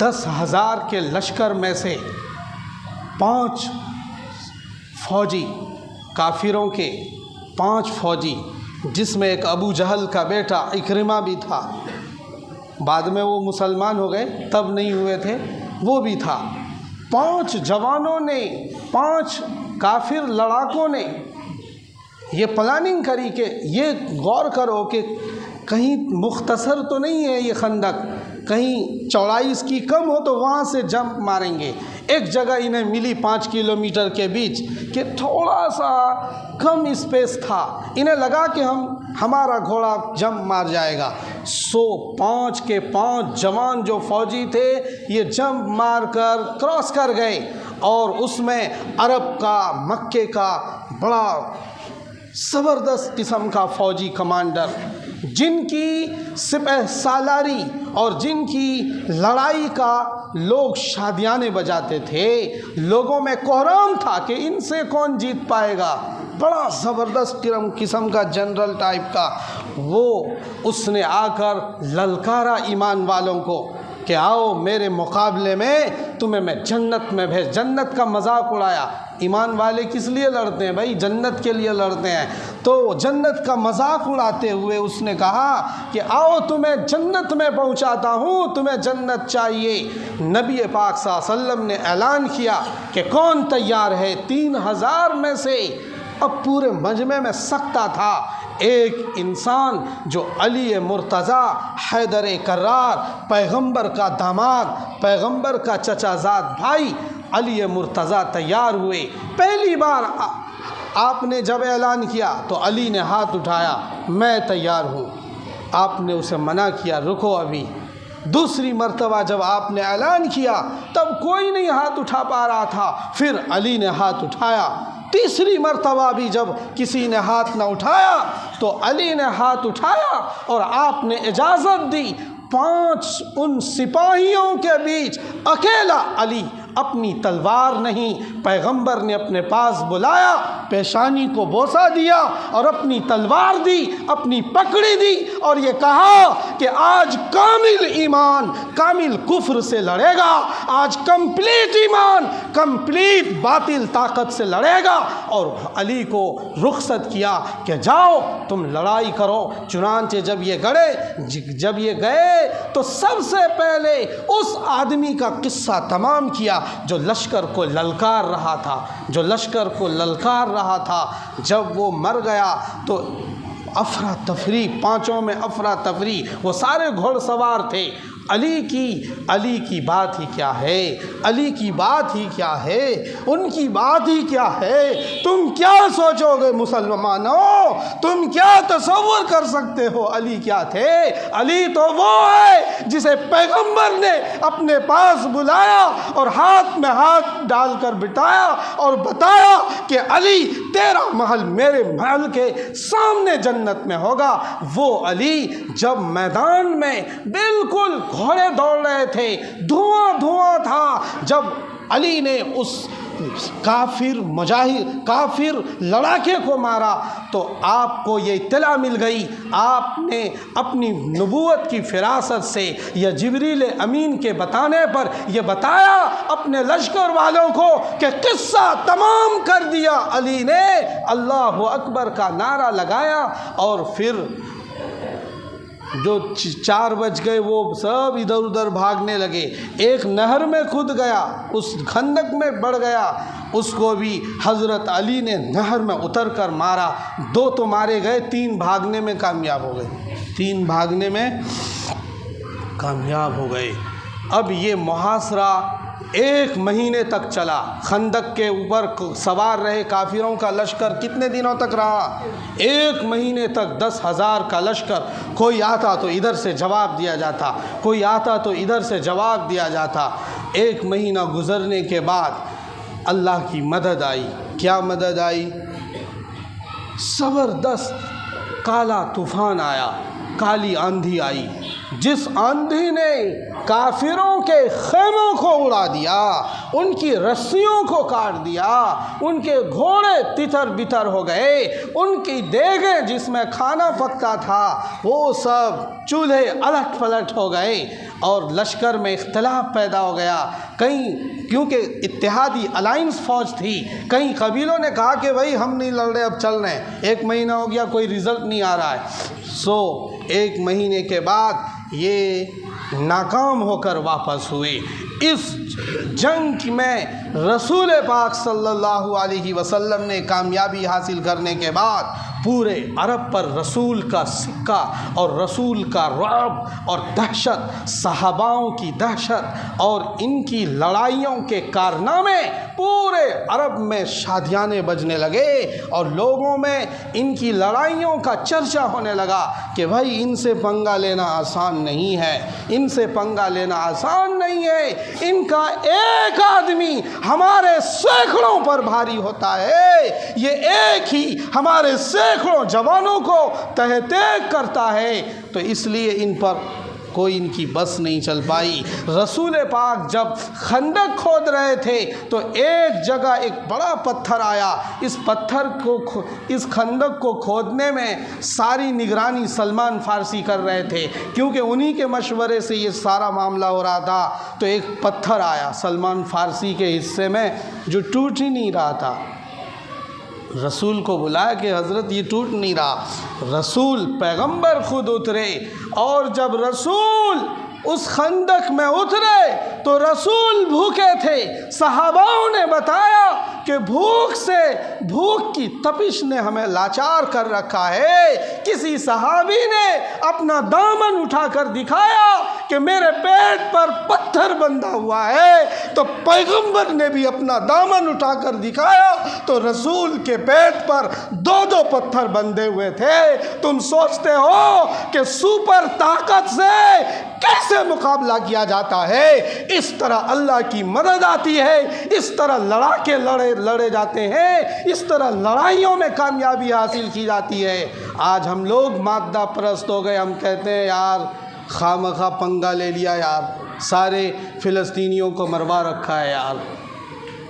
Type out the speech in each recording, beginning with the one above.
10,000 کے لشکر میں سے 5 فوجی، کافروں کے 5 فوجی، جس میں ایک ابو جہل کا بیٹا اکرمہ بھی تھا، بعد میں وہ مسلمان ہو گئے، تب نہیں ہوئے تھے، وہ بھی تھا۔ 5 جوانوں نے، 5 کافر لڑاکوں نے یہ پلاننگ کری کہ یہ غور کرو کہ کہیں مختصر تو نہیں ہے یہ خندق، کہیں چوڑائی اس کی کم ہو تو وہاں سے جمپ ماریں گے۔ ایک جگہ انہیں ملی 5 کلومیٹر کے بیچ کہ تھوڑا سا کم اسپیس تھا، انہیں لگا کہ ہمارا گھوڑا جمپ مار جائے گا، سو 5 کے 5 جوان جو فوجی تھے یہ جمپ مار کر کراس کر گئے، اور اس میں عرب کا، مکے کا بڑا زبردست قسم کا فوجی کمانڈر، جن کی سپہ سالاری اور جن کی لڑائی کا لوگ شادیانے بجاتے تھے، لوگوں میں کوہرام تھا کہ ان سے کون جیت پائے گا، بڑا زبردست قسم کا جنرل ٹائپ کا، وہ اس نے آ کر للکارا ایمان والوں کو کہ آؤ میرے مقابلے میں، تمہیں میں جنت میں بھیج، جنت کا مذاق اڑایا۔ ایمان والے کس لیے لڑتے ہیں بھائی؟ جنت کے لیے لڑتے ہیں۔ تو جنت کا مذاق اڑاتے ہوئے اس نے کہا کہ آؤ تمہیں جنت میں پہنچاتا ہوں، تمہیں جنت چاہیے۔ نبی پاک صلی اللہ علیہ وسلم نے اعلان کیا کہ کون تیار ہے؟ 3,000 میں سے اب پورے مجمع میں سکتہ تھا، ایک انسان جو علی مرتضیٰ حیدر کرار، پیغمبر کا داماد، پیغمبر کا چچا زاد بھائی علی مرتضیٰ تیار ہوئے۔ پہلی بار آپ نے جب اعلان کیا تو علی نے ہاتھ اٹھایا، میں تیار ہوں۔ آپ نے اسے منع کیا، رکو ابھی۔ دوسری مرتبہ جب آپ نے اعلان کیا تب کوئی نہیں ہاتھ اٹھا پا رہا تھا، پھر علی نے ہاتھ اٹھایا۔ تیسری مرتبہ بھی جب کسی نے ہاتھ نہ اٹھایا تو علی نے ہاتھ اٹھایا اور آپ نے اجازت دی۔ 5 ان سپاہیوں کے بیچ اکیلا علی، اپنی تلوار نہیں، پیغمبر نے اپنے پاس بلایا، پیشانی کو بوسہ دیا اور اپنی تلوار دی، اپنی پکڑی دی، اور یہ کہا کہ آج کامل ایمان کامل کفر سے لڑے گا، آج کمپلیٹ ایمان کمپلیٹ باطل طاقت سے لڑے گا، اور علی کو رخصت کیا کہ جاؤ تم لڑائی کرو۔ چنانچہ جب یہ گئے تو سب سے پہلے اس آدمی کا قصہ تمام کیا جو لشکر کو للکار رہا تھا۔ جب وہ مر گیا تو افراتفری، 5 میں افراتفری، وہ سارے گھوڑ سوار تھے۔ علی کی بات ہی کیا ہے، علی کی بات ہی کیا ہے، ان کی بات ہی کیا ہے۔ تم کیا سوچو گے مسلمانوں؟ تم کیا تصور کر سکتے ہو علی کیا تھے؟ علی تو وہ ہے جسے پیغمبر نے اپنے پاس بلایا اور ہاتھ میں ہاتھ ڈال کر بٹھایا اور بتایا کہ علی تیرا محل میرے محل کے سامنے جنت میں ہوگا۔ وہ علی جب میدان میں بالکل گھوڑے دوڑ رہے تھے، دھواں تھا، جب علی نے اس کافر لڑاکے کو مارا تو آپ کو یہ اطلاع مل گئی، آپ نے اپنی نبوت کی فراست سے یا جبریل امین کے بتانے پر یہ بتایا اپنے لشکر والوں کو کہ قصہ تمام کر دیا۔ علی نے اللہ اکبر کا نعرہ لگایا اور پھر جو 4 بج گئے وہ سب ادھر ادھر بھاگنے لگے۔ ایک نہر میں کود گیا، اس خندق میں بڑھ گیا، اس کو بھی حضرت علی نے نہر میں اتر کر مارا۔ 2 تو مارے گئے، 3 بھاگنے میں کامیاب ہو گئے۔ اب یہ محاصرہ 1 مہینے تک چلا۔ خندق کے اوپر سوار رہے کافروں کا لشکر کتنے دنوں تک رہا؟ 1 مہینے تک 10,000 کا لشکر، کوئی آتا تو ادھر سے جواب دیا جاتا، کوئی آتا تو ادھر سے جواب دیا جاتا۔ 1 مہینہ گزرنے کے بعد اللہ کی مدد آئی۔ کیا مدد آئی؟ زبردست کالا طوفان آیا، کالی آندھی آئی، جس آندھی نے کافروں کے خیموں کو اڑا دیا، ان کی رسیوں کو کاٹ دیا، ان کے گھوڑے تتر بتر ہو گئے، ان کی دیگیں جس میں کھانا پکتا تھا وہ سب چولہے الٹ پلٹ ہو گئے، اور لشکر میں اختلاف پیدا ہو گیا. کہیں کیونکہ اتحادی الائنس فوج تھی، کئی قبیلوں نے کہا کہ بھائی ہم نہیں لڑ رہے، اب چل رہے ہیں. 1 مہینہ ہو گیا، کوئی رزلٹ نہیں آ رہا ہے. 1 مہینے کے بعد یہ ناکام ہو کر واپس ہوئے. اس جنگ میں رسول پاک صلی اللہ علیہ وسلم نے کامیابی حاصل کرنے کے بعد پورے عرب پر رسول کا سکہ اور رسول کا رعب اور دہشت، صحاباؤں کی دہشت اور ان کی لڑائیوں کے کارنامے پورے عرب میں شادیانے بجنے لگے، اور لوگوں میں ان کی لڑائیوں کا چرچا ہونے لگا کہ بھائی ان سے پنگا لینا آسان نہیں ہے، ان سے پنگا لینا آسان نہیں ہے، ان کا ایک آدمی ہمارے سینکڑوں پر بھاری ہوتا ہے، یہ ایک ہی ہمارے سینکڑوں جوانوں کو تہ تیگ کرتا ہے. تو اس لیے ان پر کوئی ان کی بس نہیں چل پائی. رسول پاک جب خندق کھود رہے تھے تو ایک جگہ ایک بڑا پتھر آیا. اس خندق کو کھودنے میں ساری نگرانی سلمان فارسی کر رہے تھے، کیونکہ انہی کے مشورے سے یہ سارا معاملہ ہو رہا تھا. تو ایک پتھر آیا سلمان فارسی کے حصے میں جو ٹوٹ ہی نہیں رہا تھا. رسول کو بلایا کہ حضرت یہ ٹوٹ نہیں رہا. رسول پیغمبر خود اترے، اور جب رسول اس خندق میں اترے تو رسول بھوکے تھے. صحاباؤں نے بتایا کہ بھوک کی تپش نے ہمیں لاچار کر رکھا ہے. کسی صحابی نے اپنا دامن اٹھا کر دکھایا کہ میرے پیٹ پر پتھر بندھا ہوا ہے، تو پیغمبر نے بھی اپنا دامن اٹھا کر دکھایا تو رسول کے پیٹ پر 2 پتھر بندھے ہوئے تھے. تم سوچتے ہو کہ سپر طاقت سے کیسے مقابلہ کیا جاتا ہے؟ اس طرح اللہ کی مدد آتی ہے، اس طرح لڑاکے لڑے جاتے ہیں، اس طرح لڑائیوں میں کامیابی حاصل کی جاتی ہے. آج ہم لوگ مادہ پرست ہو گئے. ہم کہتے ہیں یار خامخواہ پنگا لے لیا یار، سارے فلسطینیوں کو مروا رکھا ہے یار،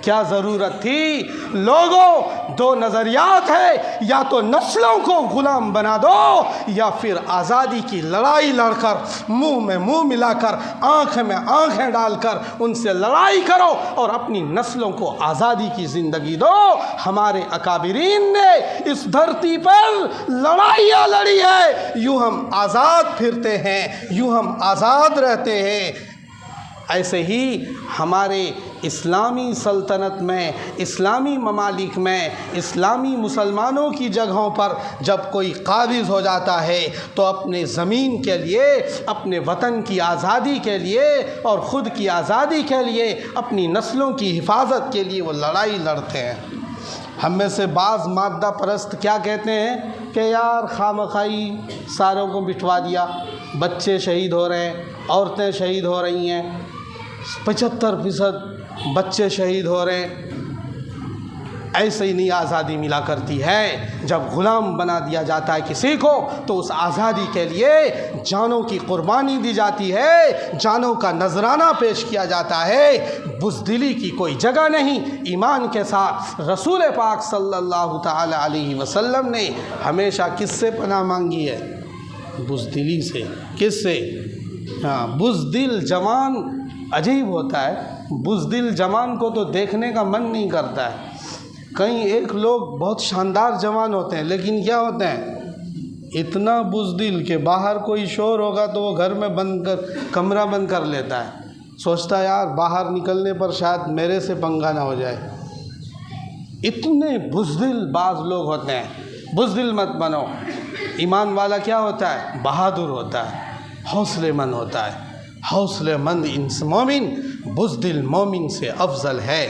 کیا ضرورت تھی؟ لوگوں 2 نظریات ہے، یا تو نسلوں کو غلام بنا دو، یا پھر آزادی کی لڑائی لڑ کر منہ میں منہ ملا کر آنکھ میں آنکھیں ڈال کر ان سے لڑائی کرو اور اپنی نسلوں کو آزادی کی زندگی دو. ہمارے اکابرین نے اس دھرتی پر لڑائیاں لڑی ہے، یوں ہم آزاد پھرتے ہیں، یوں ہم آزاد رہتے ہیں. ایسے ہی ہمارے اسلامی سلطنت میں، اسلامی ممالک میں، اسلامی مسلمانوں کی جگہوں پر جب کوئی قابض ہو جاتا ہے تو اپنے زمین کے لیے، اپنے وطن کی آزادی کے لیے اور خود کی آزادی کے لیے، اپنی نسلوں کی حفاظت کے لیے وہ لڑائی لڑتے ہیں. ہم میں سے بعض مادہ پرست کیا کہتے ہیں کہ یار خامخواہی ساروں کو بٹھوا دیا، بچے شہید ہو رہے ہیں، عورتیں شہید ہو رہی ہیں، 75% بچے شہید ہو رہے ہیں. ایسے ہی نہیں آزادی ملا کرتی ہے. جب غلام بنا دیا جاتا ہے کسی کو تو اس آزادی کے لیے جانوں کی قربانی دی جاتی ہے، جانوں کا نذرانہ پیش کیا جاتا ہے. بزدلی کی کوئی جگہ نہیں. ایمان کے ساتھ رسول پاک صلی اللہ تعالی علیہ وسلم نے ہمیشہ کس سے پناہ مانگی ہے؟ بزدلی سے. کس سے؟ بزدل جوان عجیب ہوتا ہے. بزدل جوان کو تو دیکھنے کا من نہیں کرتا ہے. کئی ایک لوگ بہت شاندار جوان ہوتے ہیں لیکن کیا ہوتے ہیں اتنا بزدل کہ باہر کوئی شور ہوگا تو وہ گھر میں بند کر کمرہ بند کر لیتا ہے. سوچتا ہے یار باہر نکلنے پر شاید میرے سے پنگا نہ ہو جائے. اتنے بزدل بعض لوگ ہوتے ہیں. بزدل مت بنو. ایمان والا کیا ہوتا ہے؟ بہادر ہوتا ہے، حوصلے مند ہوتا ہے. حوصلے مند مومن بزدل مومن سے افضل ہے.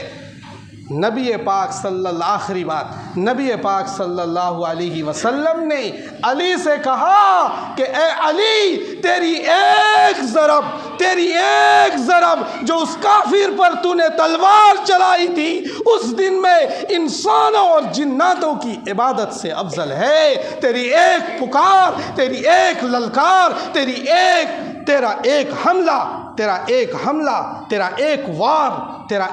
نبی پاک آخری بات، نبی پاک صلی اللہ علیہ وسلم نے علی سے کہا کہ اے علی تیری ایک ضرب جو اس کافر پر تو نے تلوار چلائی تھی اس دن میں انسانوں اور جناتوں کی عبادت سے افضل ہے. تیری ایک پکار، تیری ایک للکار، تیرا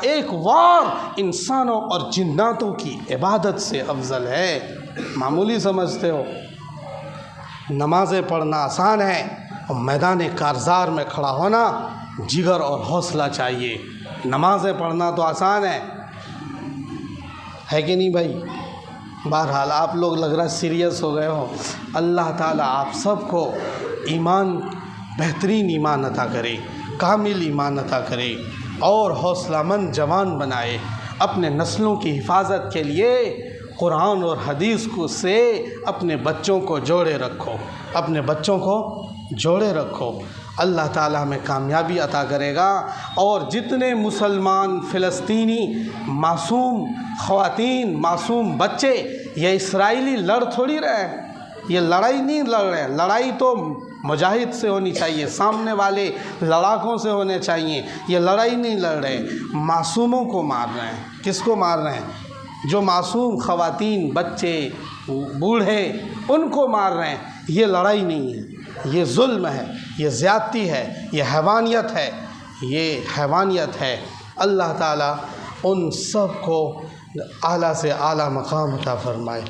ایک وار انسانوں اور جناتوں کی عبادت سے افضل ہے. معمولی سمجھتے ہو؟ نمازیں پڑھنا آسان ہے، اور میدان کارزار میں کھڑا ہونا جگر اور حوصلہ چاہیے۔ نمازیں پڑھنا تو آسان ہے کہ نہیں بھائی؟ بہرحال آپ لوگ لگ رہا ہے سیریس ہو گئے ہو۔ اللہ تعالیٰ آپ سب کو ایمان، بہترین ایمان عطا کرے، کامل ایمان عطا کرے اور حوصلہ مند جوان بنائے۔ اپنے نسلوں کی حفاظت کے لیے قرآن اور حدیث کو سے اپنے بچوں کو جوڑے رکھو، اپنے بچوں کو جوڑے رکھو۔ اللہ تعالیٰ ہمیں کامیابی عطا کرے گا۔ اور جتنے مسلمان، فلسطینی معصوم خواتین، معصوم بچے، یہ اسرائیلی لڑ تھوڑی رہے ہیں، یہ لڑائی نہیں لڑ رہے ہیں۔ لڑائی تو مجاہد سے ہونی چاہیے، سامنے والے لڑاکوں سے ہونے چاہیے۔ یہ لڑائی نہیں لڑ رہے، معصوموں کو مار رہے ہیں۔ کس کو مار رہے ہیں؟ جو معصوم خواتین، بچے، بوڑھے، ان کو مار رہے ہیں۔ یہ لڑائی نہیں ہے، یہ ظلم ہے، یہ زیادتی ہے، یہ حیوانیت ہے، یہ حیوانیت ہے۔ اللہ تعالیٰ ان سب کو اعلیٰ سے اعلیٰ مقام عطا فرمائے۔